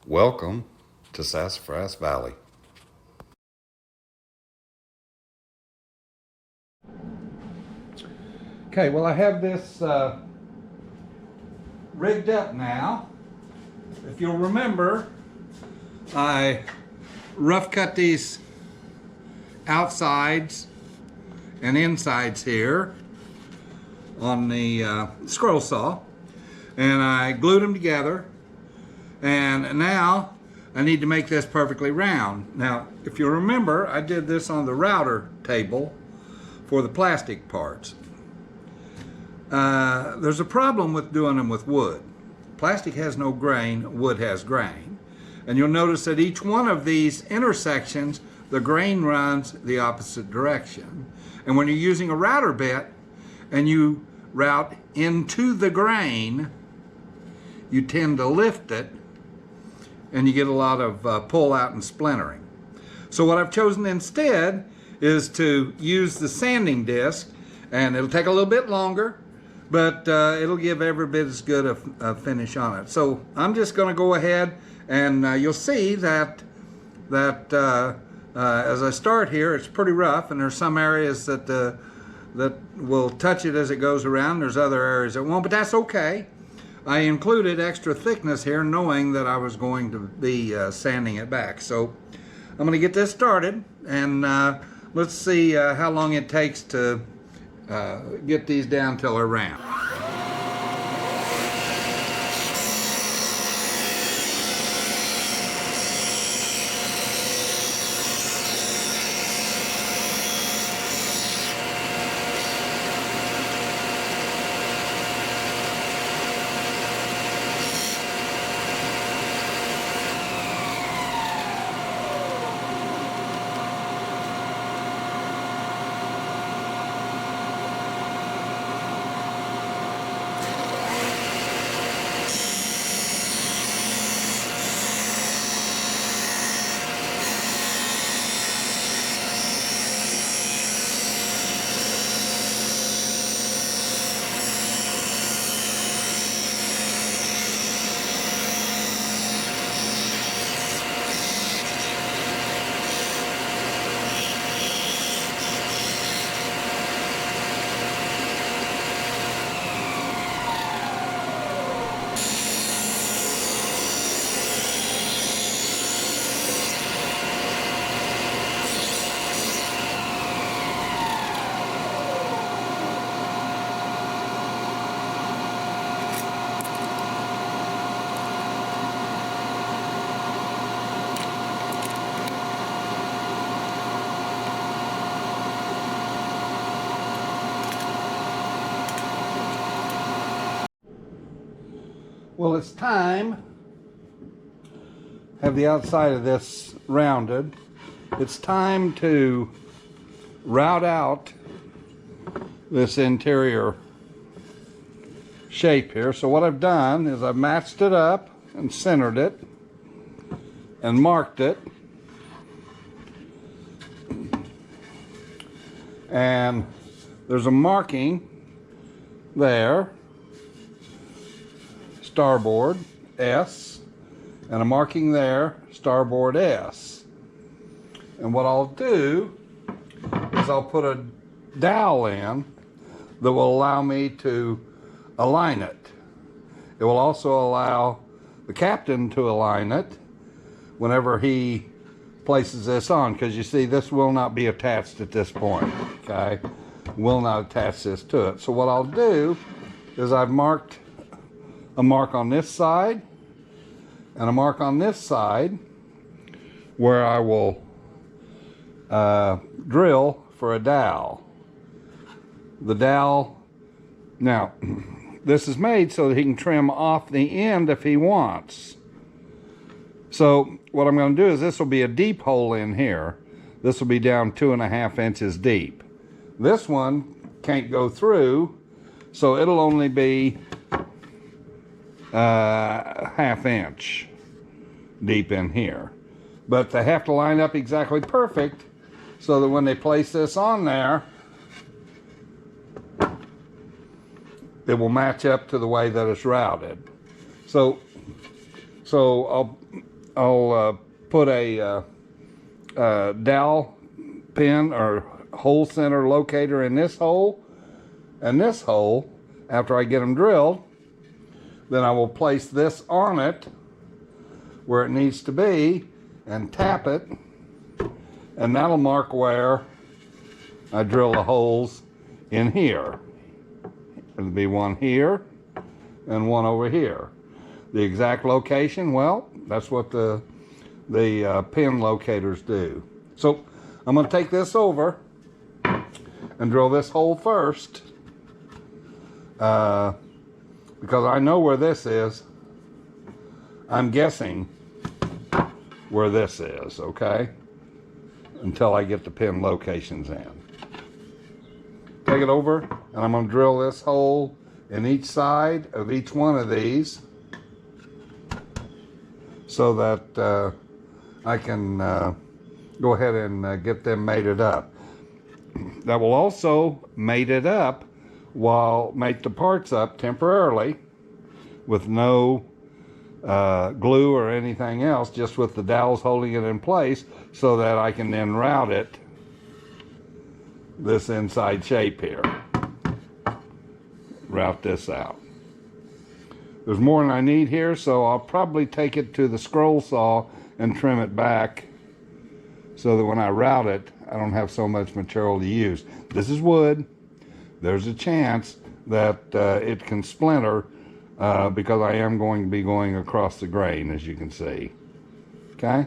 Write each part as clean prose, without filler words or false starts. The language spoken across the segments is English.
Welcome to Sassafras Valley. Okay, well, I have this rigged up now. If you'll remember, I rough cut these outsides and insides here on the scroll saw, and I glued them together, and now I need to make this perfectly round. Now, if you remember, I did this on the router table for the plastic parts. There's a problem with doing them with wood. Plastic has no grain, wood has grain. And you'll notice that each one of these intersections, the grain runs the opposite direction. And when you're using a router bit and you route into the grain, you tend to lift it and you get a lot of pull out and splintering. So what I've chosen instead is to use the sanding disc, and it'll take a little bit longer, but it'll give every bit as good a finish on it. So I'm just going to go ahead, and you'll see that as I start here, it's pretty rough, and there's some areas that will touch it as it goes around. There's other areas that won't, but that's okay. I included extra thickness here, knowing that I was going to be sanding it back. So I'm going to get this started, and let's see how long it takes to get these down till they're round. Well, it's time. Have the outside of this rounded. It's time to route out this interior shape here. So what I've done is I've matched it up and centered it and marked it. And there's a marking there, starboard S, and a marking there, starboard S. And what I'll do is I'll put a dowel in that will allow me to align it. It will also allow the captain to align it whenever he places this on, because you see this will not be attached at this point, okay? Will not attach this to it. So what I'll do is I've marked a mark on this side and a mark on this side where I will drill for a dowel. The dowel, now this is made so that he can trim off the end if he wants. So what I'm going to do is this will be a deep hole in here. This will be down 2.5 inches deep. This one can't go through, so it'll only be 1/2 inch deep in here. But they have to line up exactly perfect so that when they place this on there, it will match up to the way that it's routed. So I'll I'll put a dowel pin or hole center locator in this hole and this hole. After I get them drilled, then I will place this on it where it needs to be and tap it, and that'll mark where I drill the holes in here. There'll be one here and one over here. The exact location, well, that's what the pin locators do. So I'm going to take this over and drill this hole first, because I know where this is. I'm guessing where this is, okay? Until I get the pin locations in. Take it over, and I'm going to drill this hole in each side of each one of these so that I can go ahead and get them mated up. That will also mate it up mate the parts up temporarily with no glue or anything else, just with the dowels holding it in place, so that I can then route it this inside shape here. Route this out. There's more than I need here, so I'll probably take it to the scroll saw and trim it back so that when I route it, I don't have so much material to use. This is wood. There's a chance that it can splinter because I am going to be going across the grain, as you can see. Okay?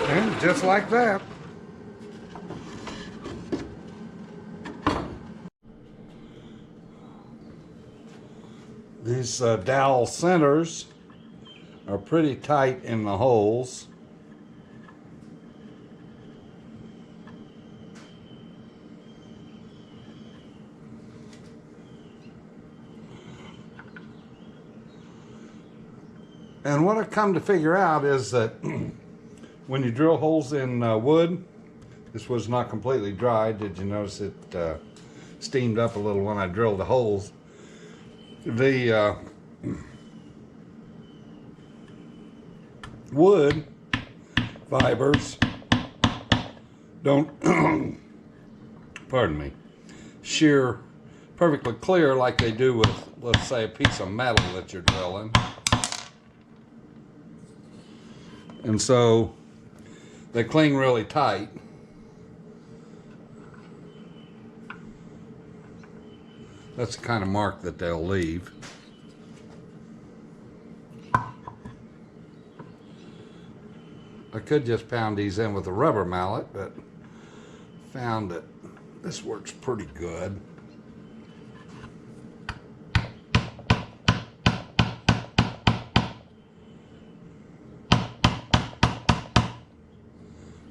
And just like that. These dowel centers are pretty tight in the holes. And what I've come to figure out is that when you drill holes in wood, this was not completely dry. Did you notice it steamed up a little when I drilled the holes? The wood fibers don't, pardon me, shear perfectly clear like they do with, let's say, a piece of metal that you're drilling. And so they cling really tight. That's the kind of mark that they'll leave. I could just pound these in with a rubber mallet, but found that this works pretty good.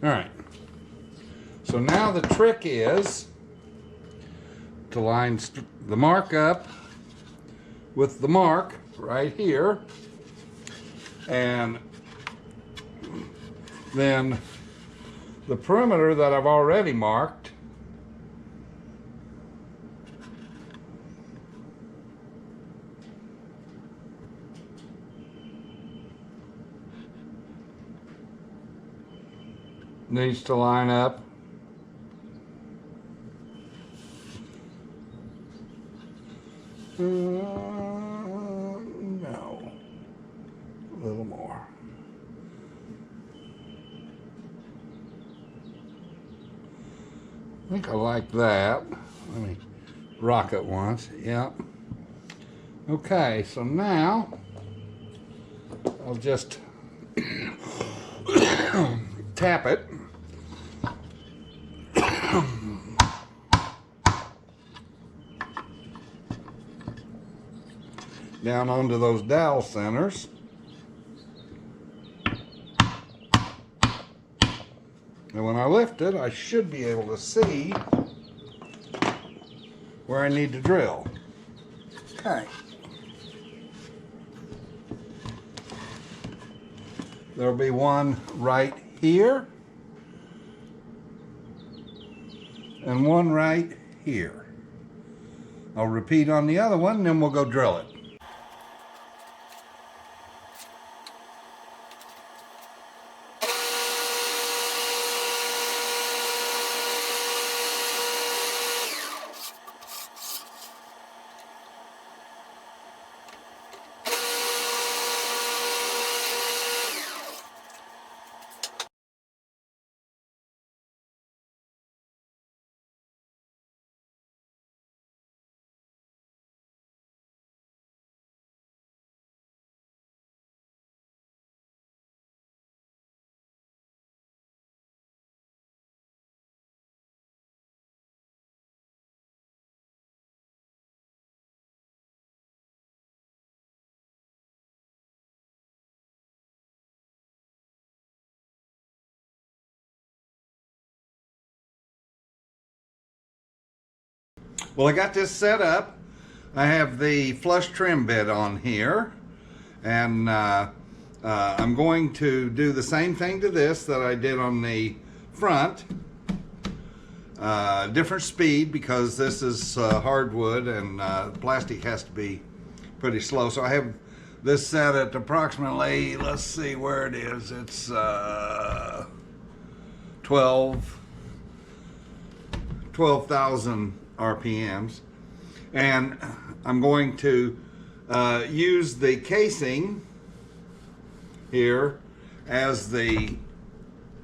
All right, so now the trick is to line the mark up with the mark right here, and then the perimeter that I've already marked needs to line up no, a little more. I think I like that. Let me rock it once. Yep. Okay, so now I'll just tap it down onto those dowel centers. And when I lift it, I should be able to see where I need to drill. Okay. There'll be one right here and one right here. I'll repeat on the other one, and then we'll go drill it. Well, I got this set up. I have the flush trim bit on here, and I'm going to do the same thing to this that I did on the front. Different speed because this is hardwood, and plastic has to be pretty slow. So I have this set at approximately, let's see where it is. It's 12,000 RPMs, and I'm going to use the casing here as the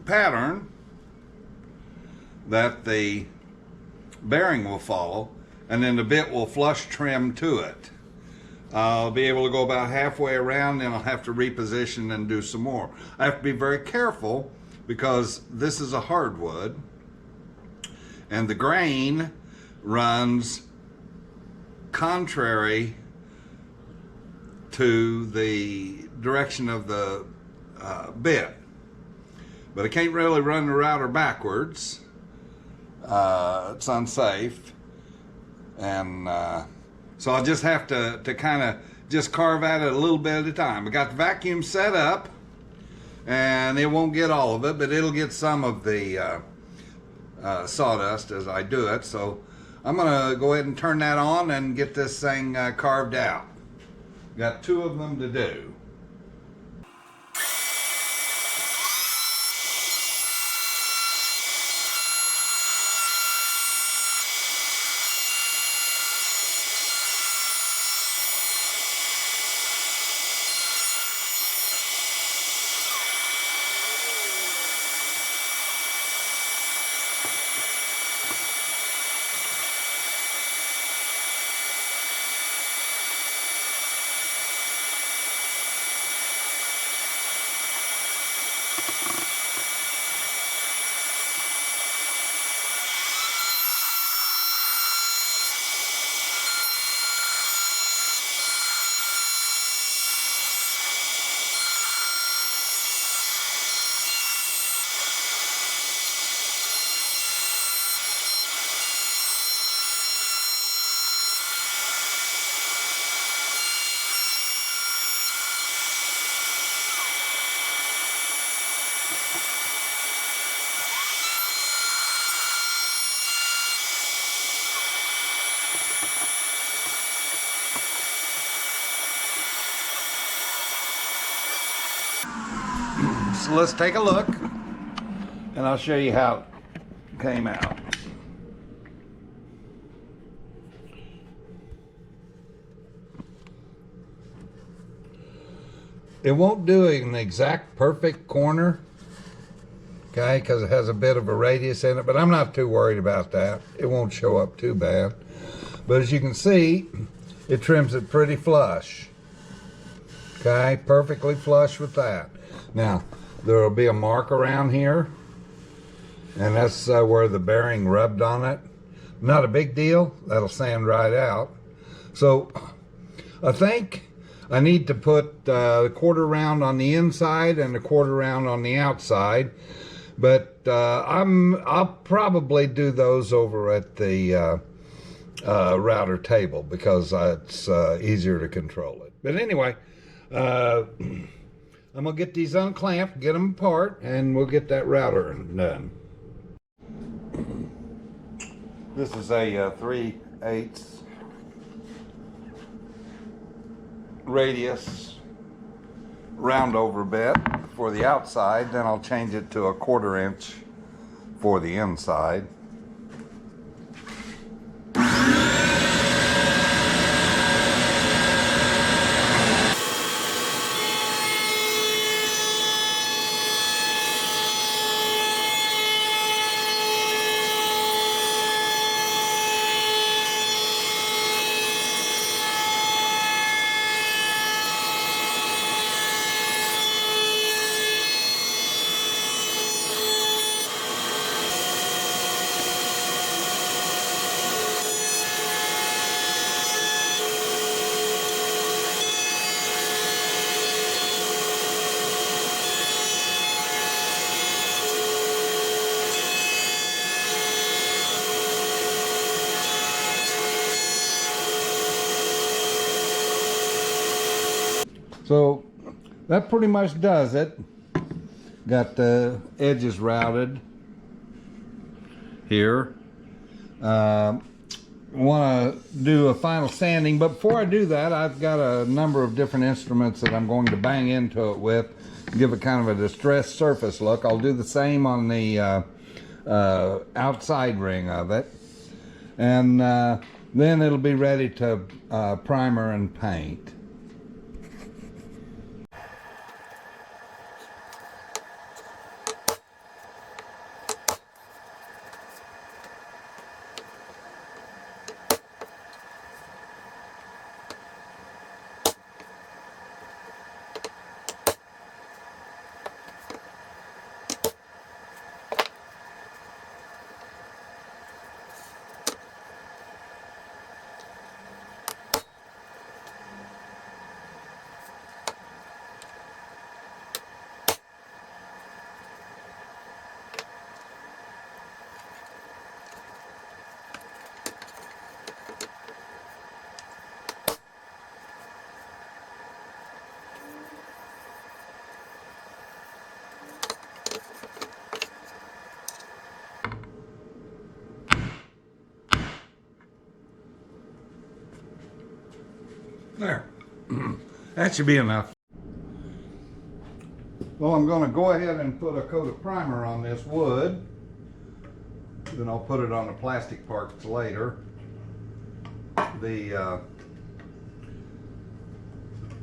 pattern that the bearing will follow, and then the bit will flush trim to it. I'll be able to go about halfway around, then I'll have to reposition and do some more. I have to be very careful because this is a hardwood, and the grain runs contrary to the direction of the bit. But I can't really run the router backwards. It's unsafe. And so I'll just have to kind of just carve at it a little bit at a time. I got the vacuum set up, and it won't get all of it, but it'll get some of the sawdust as I do it. So I'm gonna go ahead and turn that on and get this thing carved out. Got 2 of them to do. So let's take a look, and I'll show you how it came out. It won't do an exact perfect corner, okay, because it has a bit of a radius in it, but I'm not too worried about that. It won't show up too bad. But as you can see, it trims it pretty flush. Okay, perfectly flush with that. Now, there will be a mark around here, and that's where the bearing rubbed on it. Not a big deal, that'll sand right out. So I think I need to put the quarter round on the inside and the quarter round on the outside, but I'll probably do those over at the router table because it's easier to control it. But anyway, I'm gonna get these unclamped, get them apart, and we'll get that router done. This is a 3/8 radius round over bit for the outside, then I'll change it to a 1/4 inch for the inside. So that pretty much does it. Got the edges routed here. Want to do a final sanding, but before I do that, I've got a number of different instruments that I'm going to bang into it with, give it kind of a distressed surface look. I'll do the same on the outside ring of it, and then it'll be ready to primer and paint. There. That should be enough. Well, I'm going to go ahead and put a coat of primer on this wood. Then I'll put it on the plastic parts later. The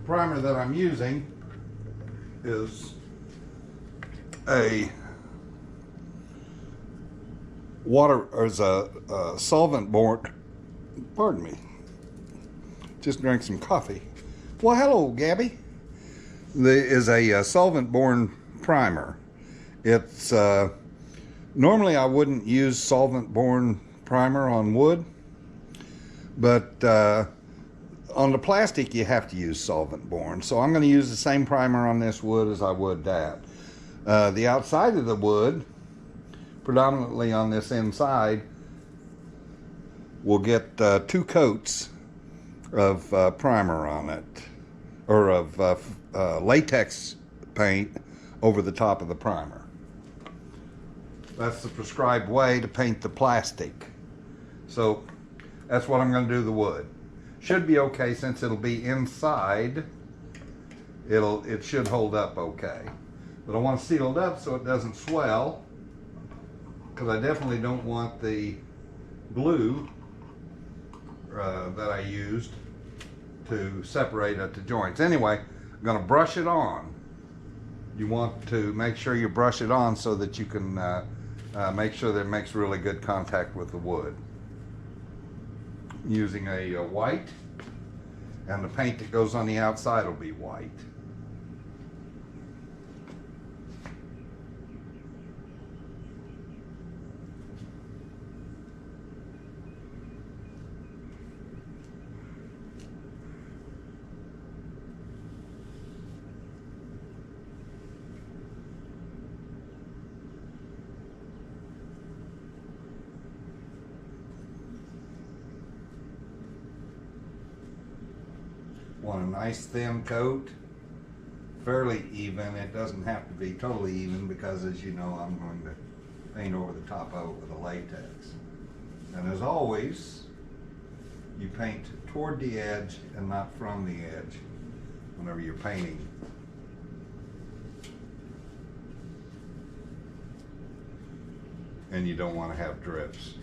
primer that I'm using is a solvent-borne, pardon me, just drank some coffee. Well, hello, Gabby. There is a solvent-borne primer. It's normally I wouldn't use solvent-borne primer on wood, but on the plastic you have to use solvent-borne. So I'm going to use the same primer on this wood as I would that. The outside of the wood, predominantly on this inside, will get 2 coats of primer on it, or of latex paint over the top of the primer. That's the prescribed way to paint the plastic. So that's what I'm going to do to the wood. Should be okay since it'll be inside. It should hold up okay. But I want it sealed up so it doesn't swell, because I definitely don't want the glue that I used to separate at the joints. Anyway, I'm going to brush it on. You want to make sure you brush it on so that you can make sure that it makes really good contact with the wood. Using a white, and the paint that goes on the outside will be white. Want a nice thin coat, fairly even. It doesn't have to be totally even because, as you know, I'm going to paint over the top of it with a latex. And as always, you paint toward the edge and not from the edge whenever you're painting. And you don't want to have drips.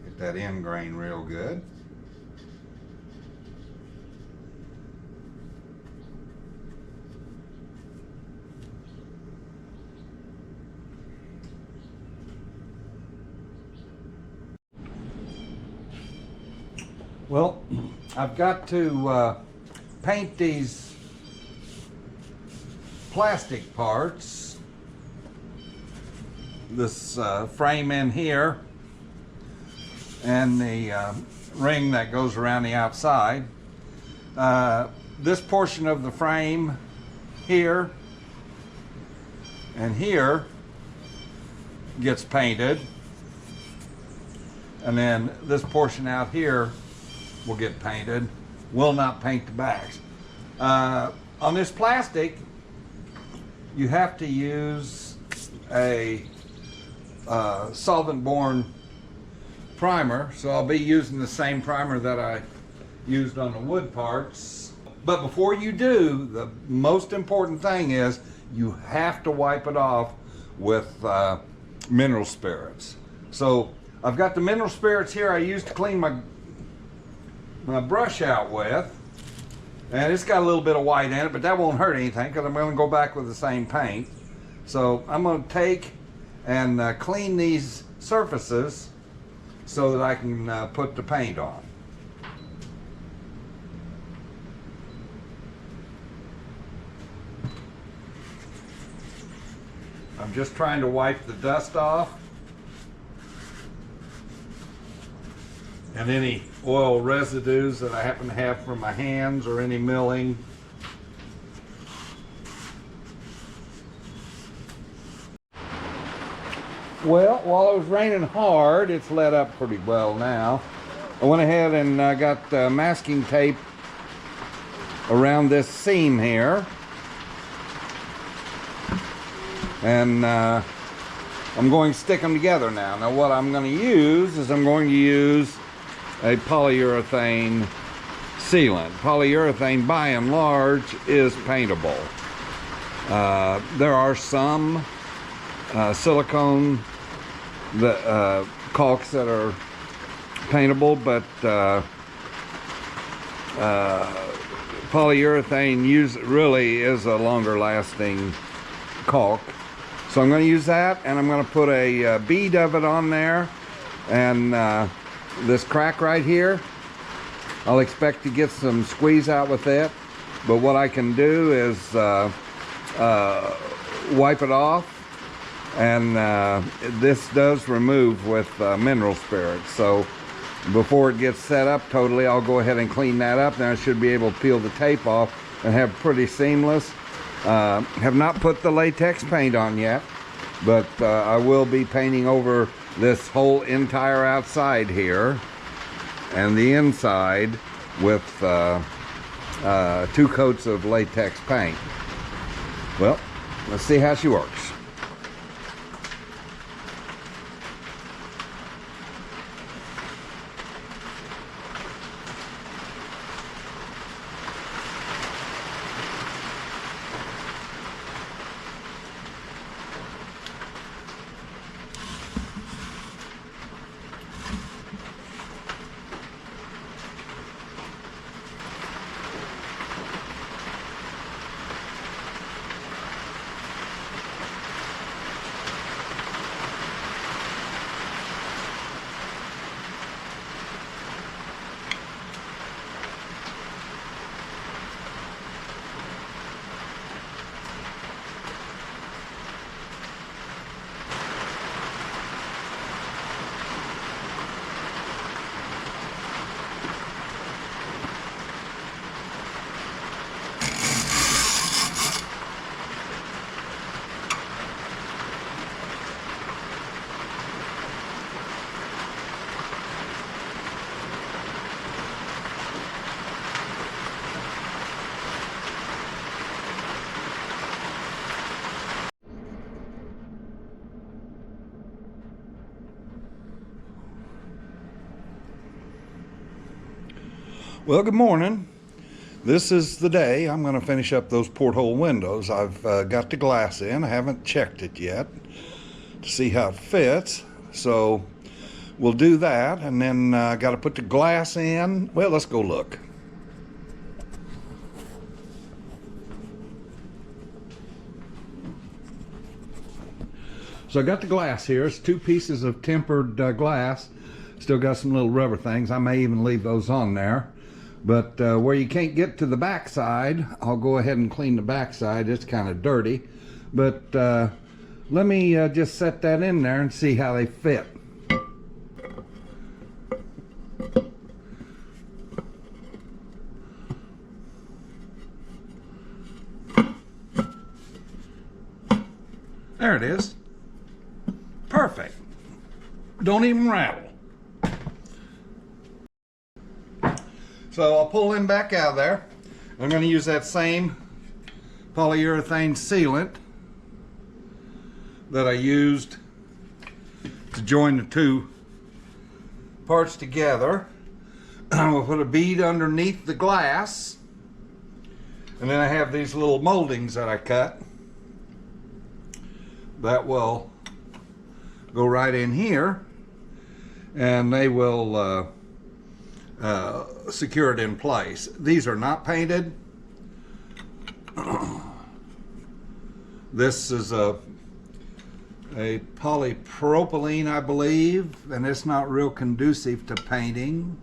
Get that end grain real good. Well, I've got to paint these plastic parts, this frame in here and the ring that goes around the outside. This portion of the frame here and here gets painted, and then this portion out here will get painted. Will not paint the backs. On this plastic, you have to use a solvent-borne primer, so I'll be using the same primer that I used on the wood parts. But before you do, the most important thing is you have to wipe it off with mineral spirits. So I've got the mineral spirits here I used to clean my brush out with, and it's got a little bit of white in it, but that won't hurt anything because I'm going to go back with the same paint. So I'm going to take and clean these surfaces so that I can put the paint on. I'm just trying to wipe the dust off and any oil residues that I happen to have from my hands or any milling. Well, while it was raining hard, it's let up pretty well now. I went ahead and got masking tape around this seam here. And I'm going to stick them together now. Now what I'm going to use is I'm going to use a polyurethane sealant. Polyurethane by and large is paintable. There are some silicone caulks that are paintable, but polyurethane really is a longer lasting caulk. So I'm going to use that, and I'm going to put a bead of it on there, and this crack right here, I'll expect to get some squeeze out with it, but what I can do is wipe it off, and this does remove with mineral spirits. So before it gets set up totally, I'll go ahead and clean that up. Then I should be able to peel the tape off and have pretty seamless. Have not put the latex paint on yet, but I will be painting over this whole entire outside here and the inside with 2 coats of latex paint. Well, let's see how she works. Well, good morning. This is the day I'm going to finish up those porthole windows. I've got the glass in. I haven't checked it yet to see how it fits. So we'll do that, and then got to put the glass in. Well, let's go look. So I got the glass here. It's 2 pieces of tempered glass. Still got some little rubber things. I may even leave those on there. But where you can't get to the back side, I'll go ahead and clean the back side. It's kind of dirty. But let me just set that in there and see how they fit. There it is. Perfect. Don't even rattle. So I'll pull them back out of there. I'm going to use that same polyurethane sealant that I used to join the 2 parts together. We'll put a bead underneath the glass, and then I have these little moldings that I cut that will go right in here, and they will secure it in place. These are not painted. This is a polypropylene, I believe, and it's not real conducive to painting,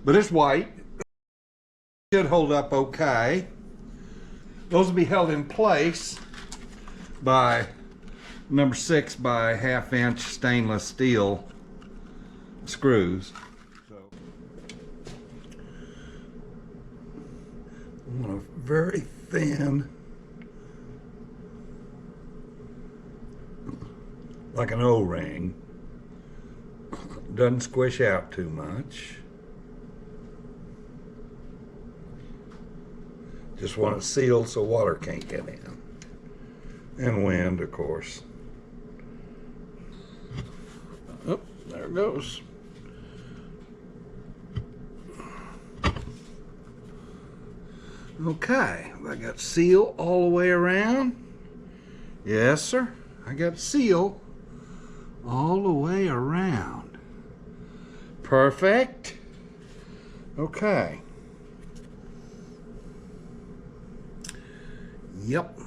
but it's white. Should hold up okay. Those will be held in place by number 6 by 1/2 inch stainless steel screws. I want a very thin, like an O-ring. Doesn't squish out too much. Just want it sealed so water can't get in. And wind, of course. Oh, there it goes. Okay, I got seal all the way around. Yes, sir. I got seal all the way around. Perfect. Okay. Yep.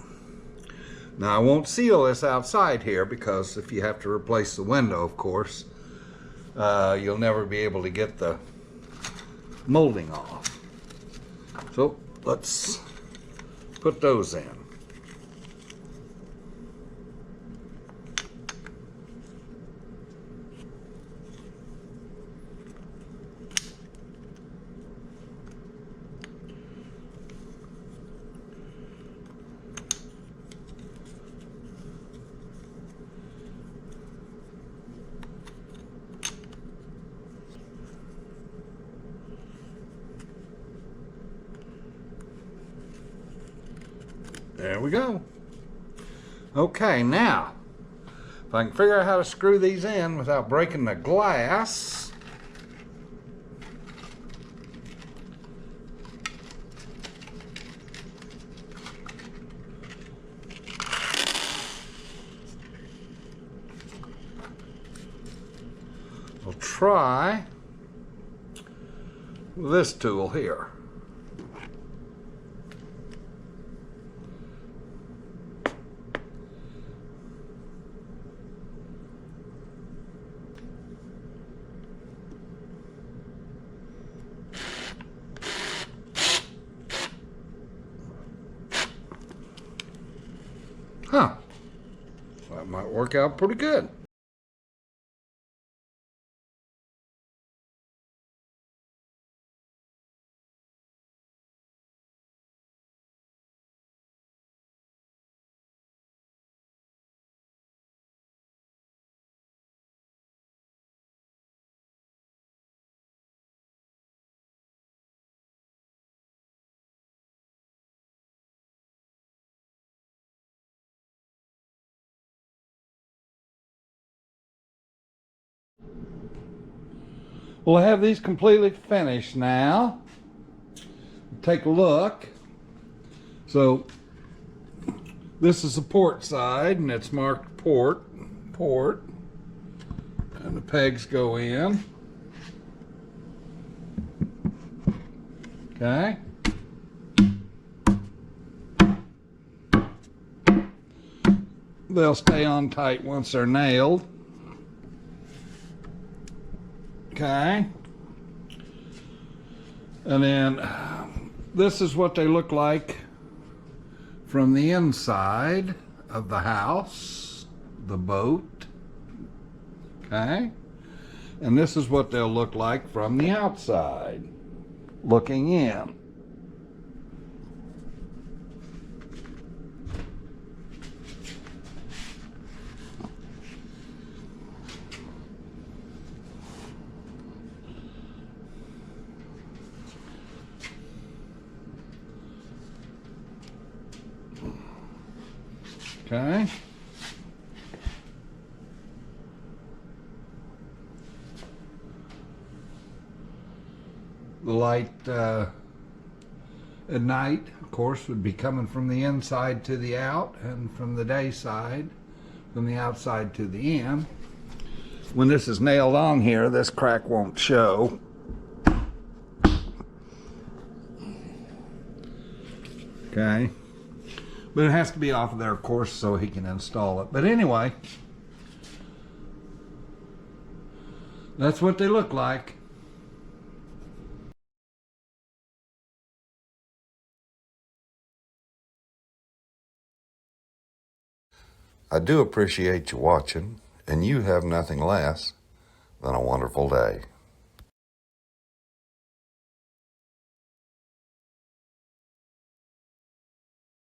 Now I won't seal this outside here because if you have to replace the window, of course, you'll never be able to get the molding off. So let's put those in. There we go. Okay, now, if I can figure out how to screw these in without breaking the glass. I'll try this tool here. Huh. That might work out pretty good. Well, I have these completely finished now. take a look. So this is the port side, and it's marked port, and the pegs go in. Okay. They'll stay on tight once they're nailed. Okay. And then this is what they look like from the inside of the house, the boat. Okay. And this is what they'll look like from the outside, looking in. Okay. The light at night, of course, would be coming from the inside to the out, and from the day side, from the outside to the in. When this is nailed on here, this crack won't show. Okay. But it has to be off of there, of course, so he can install it. But anyway, that's what they look like. I do appreciate you watching, and you have nothing less than a wonderful day.